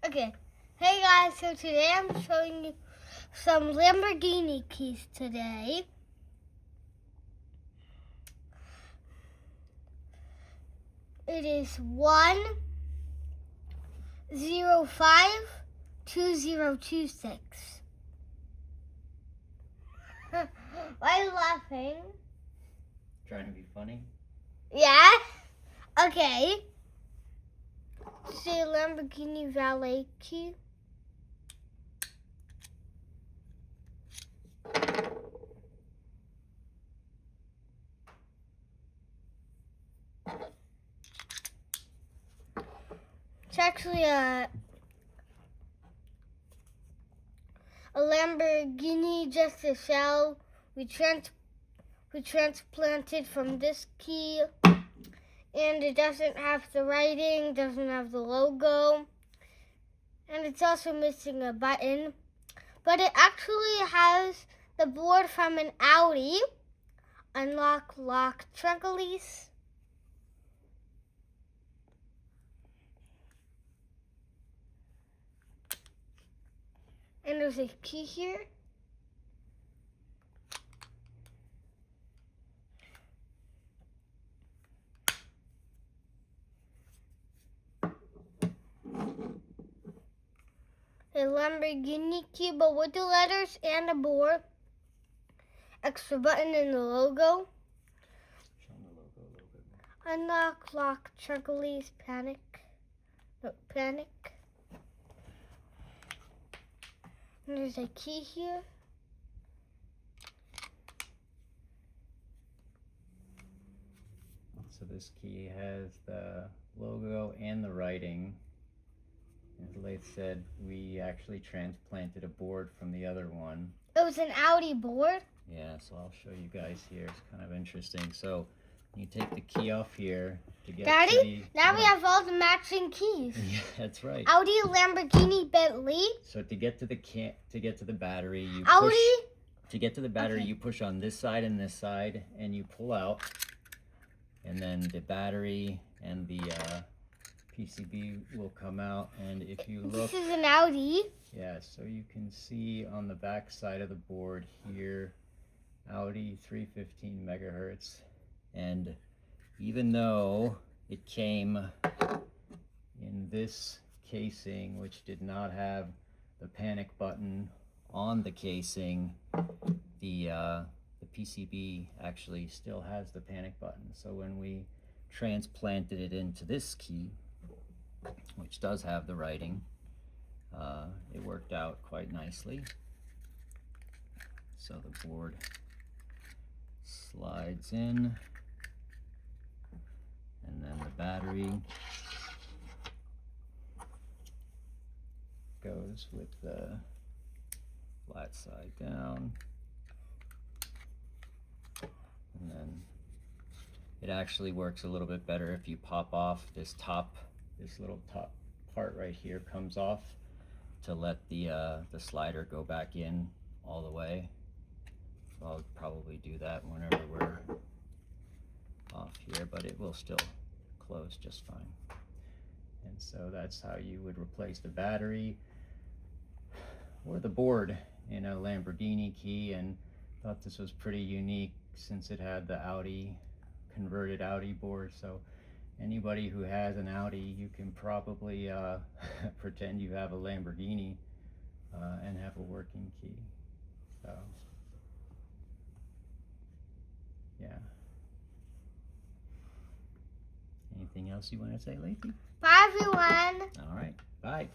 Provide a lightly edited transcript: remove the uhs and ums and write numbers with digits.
Okay. Hey guys, so today I'm showing you some Lamborghini keys today. It is 1052026. Why are you laughing? Trying to be funny? Yeah? Okay. Say Lamborghini Valet Key. It's actually a Lamborghini, just a shell. We transplanted from this key, and it doesn't have the writing, doesn't have the logo, and it's also missing a button. But it actually has the board from an Audi. Unlock, lock, trunk release. And there's a key here. A Lamborghini key, but with the letters and the board. Extra button and the logo. Show them the logo a little bit more. Unlock, lock, trunk release, panic. No, panic. And there's a key here. So this key has the logo and the writing. As Laith said, we actually transplanted a board from the other one. It was an Audi board. Yeah, so I'll show you guys here. It's kind of interesting. So you take the key off here to get Daddy, to the... now we have all the matching keys. Yeah, that's right. Audi, Lamborghini, Bentley. So to get to the battery, you Audi. push. To get to the battery, Okay. you push on this side and this side, and you pull out. And then the battery and the PCB will come out. And if you look, This is an Audi. yeah, so you can see on the back side of the board here, Audi 315 megahertz. And even though it came in this casing, which did not have the panic button on the casing, the PCB actually still has the panic button. So when we transplanted it into this key, which does have the writing, it worked out quite nicely. So the board slides in, and then the battery goes with the flat side down. And then it actually works a little bit better if you pop off this little top part right here comes off to let the slider go back in all the way. So I'll probably do that whenever we're off here, but it will still close just fine. And so that's how you would replace the battery or the board in a Lamborghini key, and thought this was pretty unique since it had the Audi, converted Audi board. So anybody who has an Audi, you can probably pretend you have a Lamborghini and have a working key. So yeah. Anything else you want to say, Laithy? Bye, everyone. All right, bye.